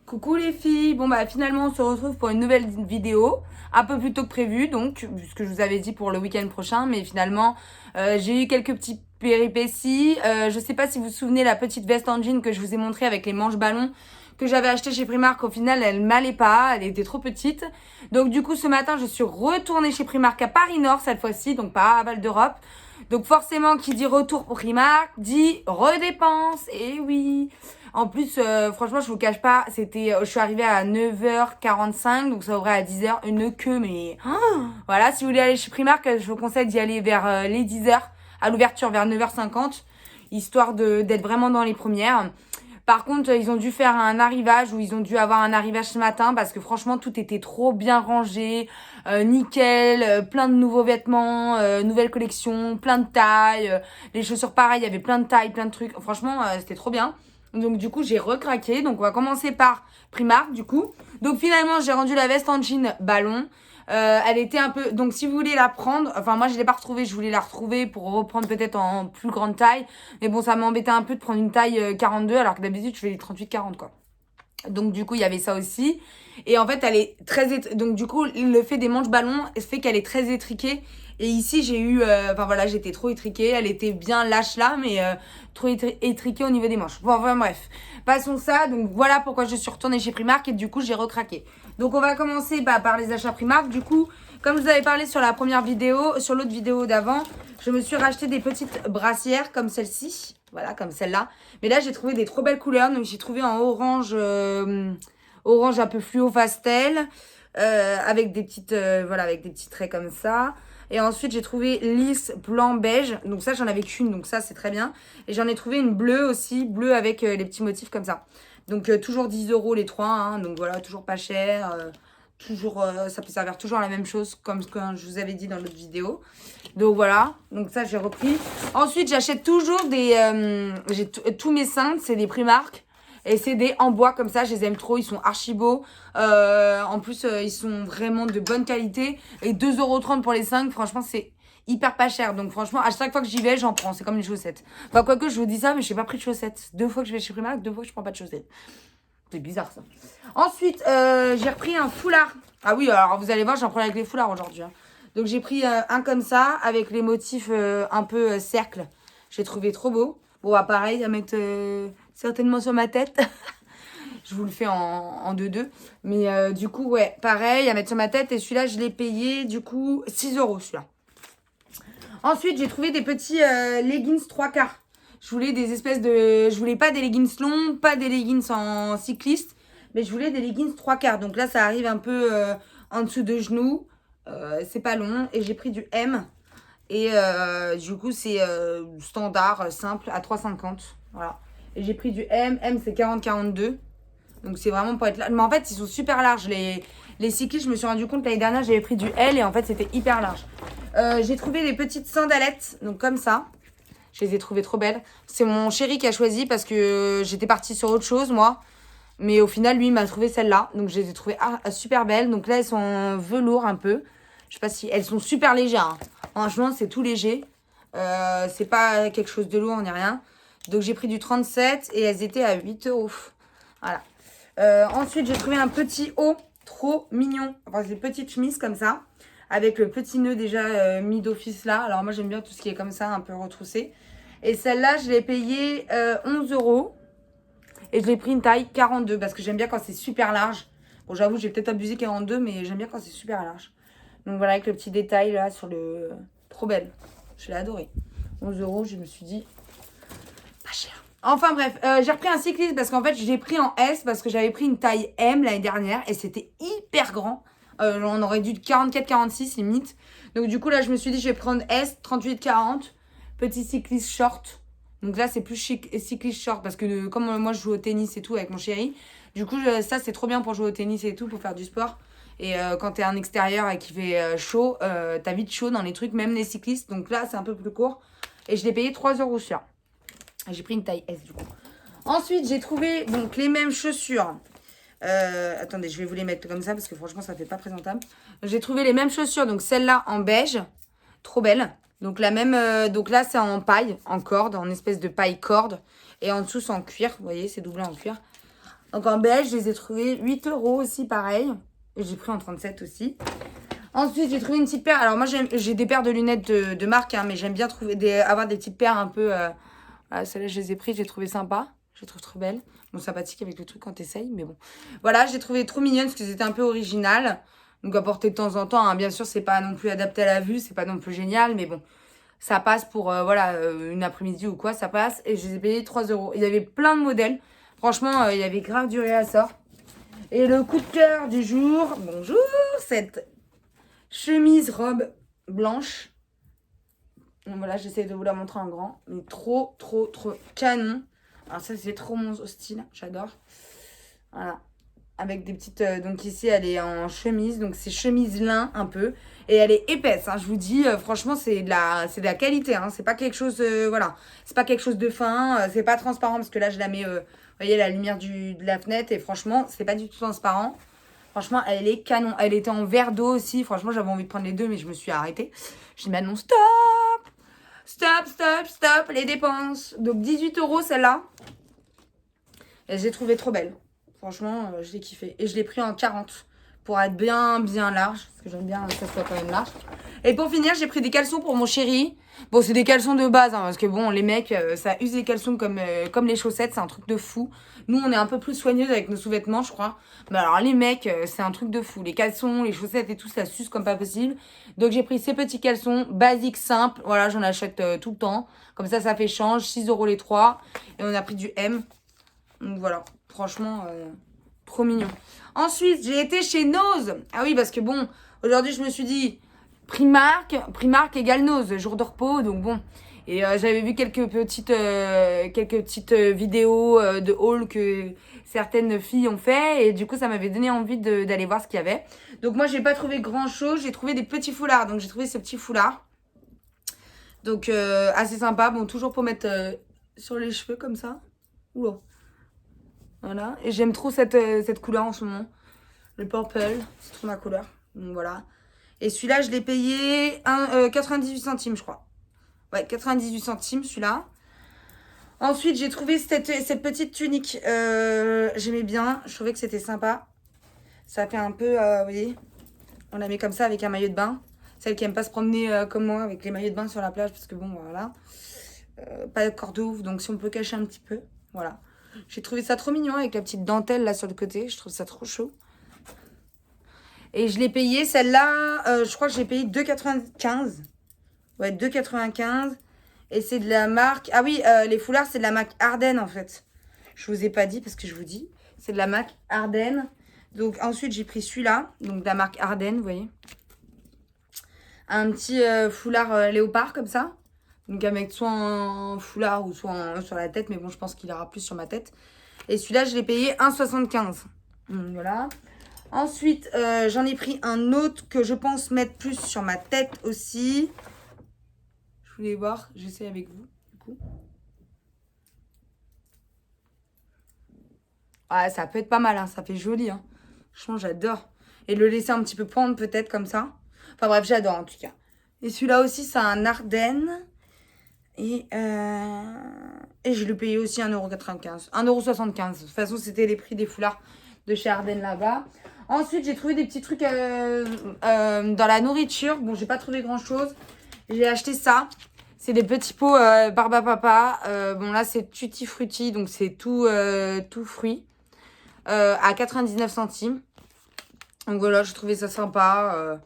Coucou les filles, bon bah finalement on se retrouve pour une nouvelle vidéo, un peu plus tôt que prévu donc, vu ce que je vous avais dit pour le week-end prochain, mais finalement j'ai eu quelques petites péripéties. Je sais pas si vous vous souvenez la petite veste en jean que je vous ai montrée avec les manches ballons que j'avais acheté chez Primark, au final elle m'allait pas, elle était trop petite. Donc du coup ce matin je suis retournée chez Primark à Paris Nord cette fois-ci, donc pas à Val d'Europe. Donc forcément qui dit retour pour Primark dit redépense, et oui. En plus, franchement, je vous cache pas, je suis arrivée à 9h45, donc ça ouvrait à 10h, une queue, mais voilà, si vous voulez aller chez Primark, je vous conseille d'y aller vers les 10h, à l'ouverture vers 9h50, histoire d'être vraiment dans les premières. Par contre, ils ont dû faire un arrivage, ou ils ont dû avoir un arrivage ce matin, parce que franchement, tout était trop bien rangé, nickel, plein de nouveaux vêtements, nouvelles collections, plein de tailles, les chaussures pareil, il y avait plein de tailles, plein de trucs, franchement, c'était trop bien. Donc du coup j'ai recraqué. Donc on va commencer par Primark du coup. Donc finalement j'ai rendu la veste en jean ballon. Elle était un peu... Donc si vous voulez la prendre... Enfin moi je l'ai pas retrouvée. Je voulais la retrouver pour reprendre peut-être en plus grande taille. Mais bon ça m'embêtait un peu de prendre une taille 42 alors que d'habitude je fais les 38-40 quoi. Donc du coup il y avait ça aussi. Et en fait elle est très... Donc du coup le fait des manches ballons fait qu'elle est très étriquée. Et ici j'ai eu... Enfin voilà, j'étais trop étriquée. Elle était bien lâche là, mais trop étriquée au niveau des manches. Bon enfin bref. Passons ça. Donc voilà pourquoi je suis retournée chez Primark et du coup j'ai recraqué. Donc on va commencer par les achats Primark. Du coup, comme je vous avais parlé sur la première vidéo, sur l'autre vidéo d'avant, je me suis racheté des petites brassières comme celle-ci. Voilà, comme celle-là. Mais là j'ai trouvé des trop belles couleurs. Donc j'ai trouvé en orange... orange un peu fluo pastel, avec des petites voilà, avec des petits traits comme ça. Et ensuite j'ai trouvé lisse blanc beige, donc ça j'en avais qu'une, donc ça c'est très bien. Et j'en ai trouvé une bleue aussi, bleue avec les petits motifs comme ça. Donc toujours 10 € les trois, hein, donc voilà, toujours pas cher, toujours ça peut servir toujours à la même chose comme ce que je vous avais dit dans l'autre vidéo. Donc voilà, donc ça j'ai repris. Ensuite j'achète toujours j'ai tous mes cintres, c'est des Primark. Et c'est des en bois comme ça, je les aime trop, ils sont archi beaux. En plus, ils sont vraiment de bonne qualité. Et 2,30 € pour les 5, franchement, c'est hyper pas cher. Donc franchement, à chaque fois que j'y vais, j'en prends. C'est comme les chaussettes. Enfin, quoique, je vous dis ça, mais je n'ai pas pris de chaussettes. 2 fois que je vais chez Primark, 2 fois que je prends pas de chaussettes. C'est bizarre, ça. Ensuite, j'ai repris un foulard. Ah oui, alors vous allez voir, j'en prends avec les foulards aujourd'hui, hein. Donc j'ai pris un comme ça, avec les motifs un peu cercle. J'ai trouvé trop beau. Bon, bah, pareil, à mettre certainement sur ma tête. Je vous le fais en 2-2. Mais du coup, ouais, pareil, à mettre sur ma tête. Et celui-là, je l'ai payé, du coup, 6 € celui-là. Ensuite, j'ai trouvé des petits leggings 3/4. Je voulais des espèces de... Je voulais pas des leggings longs, pas des leggings en cycliste. Mais je voulais des leggings 3/4. Donc là, ça arrive un peu en dessous de genoux. C'est pas long. Et j'ai pris du M. Et du coup, c'est standard, simple, à 3,50. Voilà. Et j'ai pris du M. M, c'est 40-42. Donc, c'est vraiment pour être là. Mais en fait, ils sont super larges. Les cyclistes, je me suis rendu compte l'année dernière, j'avais pris du L. Et en fait, c'était hyper large. J'ai trouvé des petites sandalettes. Donc, comme ça. Je les ai trouvées trop belles. C'est mon chéri qui a choisi parce que j'étais partie sur autre chose, moi. Mais au final, lui, il m'a trouvé celle-là. Donc, je les ai trouvées super belles. Donc là, elles sont en velours un peu. Je sais pas si... Elles sont super légères, hein. Franchement, c'est tout léger. C'est pas quelque chose de lourd, ni rien. Donc, j'ai pris du 37 et elles étaient à 8 €. Voilà. Ensuite, j'ai trouvé un petit haut trop mignon. Enfin, c'est une petite chemise comme ça. Avec le petit nœud déjà mis d'office là. Alors, moi, j'aime bien tout ce qui est comme ça, un peu retroussé. Et celle-là, je l'ai payée 11 €. Et je l'ai pris une taille 42 parce que j'aime bien quand c'est super large. Bon, j'avoue, j'ai peut-être abusé 42, mais j'aime bien quand c'est super large. Donc voilà, avec le petit détail là sur le... Trop belle. Je l'ai adoré. 11 €, je me suis dit... Pas cher. Enfin bref, j'ai repris un cycliste parce qu'en fait, j'ai pris en S parce que j'avais pris une taille M l'année dernière et c'était hyper grand. On aurait dû 44-46 limite. Donc du coup, là, je me suis dit, je vais prendre S, 38-40. Petit cycliste short. Donc là, c'est plus chic cycliste short parce que comme moi, je joue au tennis et tout avec mon chéri. Du coup, ça, c'est trop bien pour jouer au tennis et tout, pour faire du sport. Et quand t'es en extérieur et qu'il fait chaud, t'as vite chaud dans les trucs, même les cyclistes. Donc là, c'est un peu plus court. Et je l'ai payé 3 € celui-là. J'ai pris une taille S du coup. Ensuite, j'ai trouvé donc les mêmes chaussures. Attendez, je vais vous les mettre comme ça parce que franchement, ça fait pas présentable. J'ai trouvé les mêmes chaussures, donc celle-là en beige. Trop belle. Donc la même, donc là, c'est en paille, en corde, en espèce de paille corde. Et en dessous, c'est en cuir. Vous voyez, c'est doublé en cuir. Donc en beige, je les ai trouvés 8 € aussi, pareil. Et j'ai pris en 37 aussi. Ensuite, j'ai trouvé une petite paire. Alors moi, j'ai des paires de lunettes de marque, hein, mais j'aime bien avoir des petites paires un peu... Voilà, celle-là, je les ai prises, j'ai trouvé sympa. Je les trouve trop belles. Bon, sympathique avec le truc quand t'essayes, mais bon. Voilà, j'ai trouvé trop mignonne parce que c'était un peu original. Donc à porter de temps en temps, hein. Bien sûr, c'est pas non plus adapté à la vue, c'est pas non plus génial, mais bon. Ça passe pour, voilà, une après-midi ou quoi, ça passe. Et je les ai payés 3 €. Il y avait plein de modèles. Franchement, il y avait grave du réassort. Et le coup de cœur du jour, bonjour, cette chemise robe blanche. Donc voilà, j'essaie de vous la montrer en grand. Mais trop, trop, trop canon. Alors ça, c'est trop mon style. J'adore. Voilà. Avec des petites... donc ici, elle est en chemise. Donc c'est chemise lin un peu. Et elle est épaisse. Hein, je vous dis, franchement, c'est de la qualité. Hein, c'est pas quelque chose... voilà. C'est pas quelque chose de fin. C'est pas transparent parce que là, je la mets... vous voyez, la lumière de la fenêtre. Et franchement, c'est pas du tout transparent. Franchement, elle est canon. Elle était en verre d'eau aussi. Franchement, j'avais envie de prendre les deux, mais je me suis arrêtée. Je dis, maintenant, stop! Stop, stop, stop, les dépenses. Donc 18 € celle-là. Et je l'ai trouvée trop belle. Franchement, je l'ai kiffé. Et je l'ai pris en 40 pour être bien, bien large. Parce que j'aime bien que ça soit quand même large. Et pour finir, j'ai pris des caleçons pour mon chéri. Bon, c'est des caleçons de base, hein, parce que bon, les mecs, ça use les caleçons comme les chaussettes. C'est un truc de fou. Nous, on est un peu plus soigneuses avec nos sous-vêtements, je crois. Mais alors, les mecs, c'est un truc de fou. Les caleçons, les chaussettes et tout, ça suce comme pas possible. Donc, j'ai pris ces petits caleçons basiques, simples. Voilà, j'en achète tout le temps. Comme ça fait change. 6 € les 3. Et on a pris du M. Donc, voilà. Franchement, trop mignon. Ensuite, j'ai été chez Nose. Ah oui, parce que bon, aujourd'hui, je me suis dit... Primark égale Nose, jour de repos, donc bon. Et j'avais vu quelques petites vidéos de haul que certaines filles ont fait. Et du coup, ça m'avait donné envie d'aller voir ce qu'il y avait. Donc moi, j'ai pas trouvé grand chose. J'ai trouvé des petits foulards. Donc j'ai trouvé ce petit foulard. Donc assez sympa. Bon, toujours pour mettre sur les cheveux comme ça. Oula. Voilà. Et j'aime trop cette couleur en ce moment. Le purple. C'est trop ma couleur. Donc voilà. Et celui-là, je l'ai payé 98 centimes, je crois. Ouais, 98 centimes, celui-là. Ensuite, j'ai trouvé cette petite tunique. J'aimais bien. Je trouvais que c'était sympa. Ça fait un peu, vous voyez, on la met comme ça avec un maillot de bain. Celle qui aime pas se promener comme moi avec les maillots de bain sur la plage. Parce que bon, voilà. Pas de corps de ouf. Donc, si on peut cacher un petit peu. Voilà. J'ai trouvé ça trop mignon avec la petite dentelle là sur le côté. Je trouve ça trop chaud. Et je l'ai payé, celle-là, je crois que j'ai payé 2,95. Ouais, 2,95. Et c'est de la marque... Ah oui, les foulards, c'est de la marque Ardennes, en fait. Je vous ai pas dit, parce que je vous dis. C'est de la marque Ardennes. Donc, ensuite, j'ai pris celui-là. Donc, de la marque Ardennes, vous voyez. Un petit foulard léopard, comme ça. Donc, avec soit un foulard ou soit un sur la tête. Mais bon, je pense qu'il ira plus sur ma tête. Et celui-là, je l'ai payé 1,75. Donc, voilà. Ensuite, j'en ai pris un autre que je pense mettre plus sur ma tête aussi. Je voulais voir, j'essaie avec vous, du coup. Ah, ça peut être pas mal, hein, ça fait joli. Hein. Franchement, j'adore. Et le laisser un petit peu pendre peut-être comme ça. Enfin bref, j'adore en tout cas. Et celui-là aussi, c'est un Ardennes. Et je l'ai payé aussi 1,95 €. 1,75 €. De toute façon, c'était les prix des foulards de chez Ardennes là-bas. Ensuite, j'ai trouvé des petits trucs dans la nourriture. Bon, j'ai pas trouvé grand-chose. J'ai acheté ça. C'est des petits pots Barba Papa. Bon, là, c'est Tutti Frutti. Donc, c'est tout fruit. À 99 centimes. Donc, voilà, j'ai trouvé ça sympa.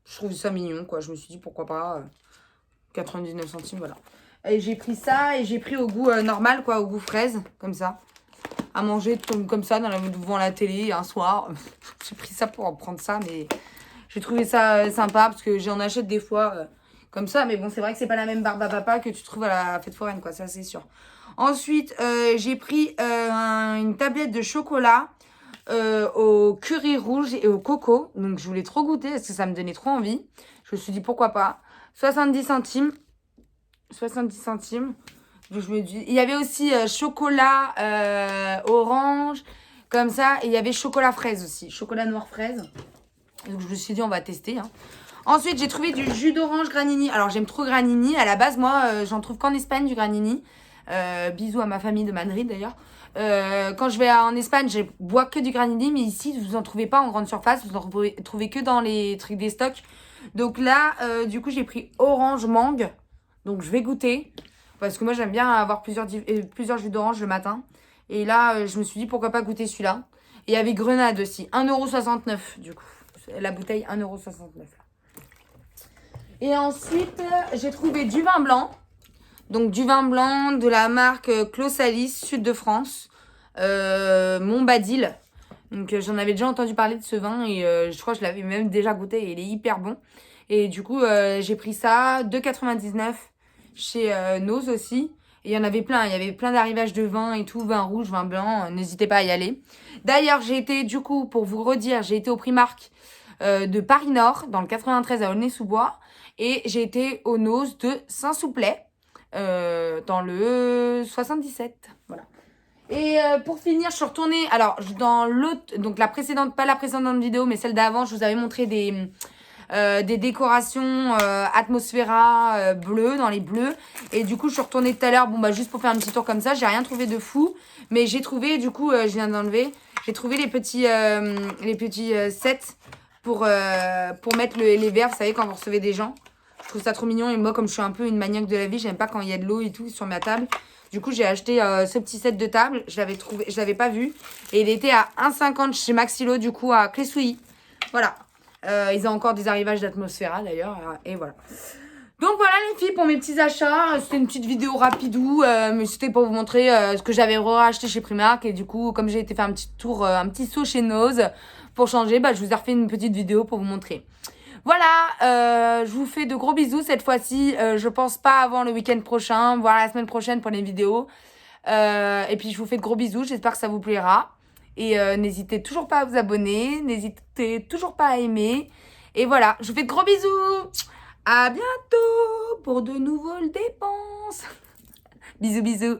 Je trouvais ça mignon, quoi. Je me suis dit, pourquoi pas. 99 centimes, voilà. Et j'ai pris ça et j'ai pris au goût normal, quoi. Au goût fraise, comme ça. À manger comme ça devant la télé un soir. J'ai pris ça pour en prendre ça, mais j'ai trouvé ça sympa parce que j'en achète des fois comme ça. Mais bon, c'est vrai que c'est pas la même barbe à papa que tu trouves à la fête foraine, quoi, ça c'est sûr. Ensuite, j'ai pris une tablette de chocolat au curry rouge et au coco. Donc, je voulais trop goûter parce que ça me donnait trop envie. Je me suis dit pourquoi pas. 70 centimes. 70 centimes. Je me dis, il y avait aussi chocolat orange, comme ça. Et il y avait chocolat fraise aussi. Chocolat noir fraise. Donc, je me suis dit, on va tester. Hein. Ensuite, j'ai trouvé du jus d'orange Granini. Alors, j'aime trop Granini. À la base, moi, j'en trouve qu'en Espagne, du Granini. Bisous à ma famille de Madrid d'ailleurs. Quand je vais en Espagne, je bois que du granity, mais ici, vous en trouvez pas en grande surface, vous en trouvez que dans les trucs des stocks. Donc là, du coup, j'ai pris orange mangue. Donc je vais goûter. Parce que moi, j'aime bien avoir plusieurs jus d'orange le matin. Et là, je me suis dit, pourquoi pas goûter celui-là. Et il y avait grenade aussi. 1,69 € du coup. La bouteille, 1,69 €. Et ensuite, j'ai trouvé du vin blanc. Donc du vin blanc de la marque Clos-Salis, Sud de France. Montbadil. Donc j'en avais déjà entendu parler de ce vin et je crois que je l'avais même déjà goûté et il est hyper bon. Et du coup, j'ai pris ça, 2,99 € chez Nose aussi. Et il y en avait plein, il y avait plein d'arrivages de vin et tout, vin rouge, vin blanc, n'hésitez pas à y aller. D'ailleurs, j'ai été, du coup, pour vous redire, j'ai été au Primark de Paris Nord, dans le 93 à Aulnay-sous-Bois. Et j'ai été au Nose de Saint-Souplet, dans le 77. Voilà. Et pour finir, je suis retournée, alors dans l'autre, donc la précédente, pas la précédente vidéo, mais celle d'avant, je vous avais montré des décorations Atmosphera bleues, dans les bleus. Et du coup, je suis retournée tout à l'heure, bon bah juste pour faire un petit tour comme ça, j'ai rien trouvé de fou. Mais j'ai trouvé, du coup, je viens d'enlever, j'ai trouvé les petits sets pour mettre les verres, vous savez, quand vous recevez des gens. Je trouve ça trop mignon et moi, comme je suis un peu une maniaque de la vie, j'aime pas quand il y a de l'eau et tout sur ma table. Du coup, j'ai acheté ce petit set de table. Je l'avais pas vu. Et il était à 1,50 € chez Maxilo, du coup, à Clé-Souilly. Voilà. Ils ont encore des arrivages d'Atmosphera, d'ailleurs. Et voilà. Donc voilà, les filles, pour mes petits achats. C'était une petite vidéo rapidou. Mais c'était pour vous montrer ce que j'avais racheté chez Primark. Et du coup, comme j'ai été faire un petit tour, un petit saut chez Nose pour changer, bah, je vous ai refait une petite vidéo pour vous montrer. Voilà, je vous fais de gros bisous cette fois-ci. Je pense pas avant le week-end prochain, voire la semaine prochaine pour les vidéos. Et puis je vous fais de gros bisous, j'espère que ça vous plaira. Et n'hésitez toujours pas à vous abonner, n'hésitez toujours pas à aimer. Et voilà, je vous fais de gros bisous. À bientôt pour de nouvelles dépenses. Bisous, bisous.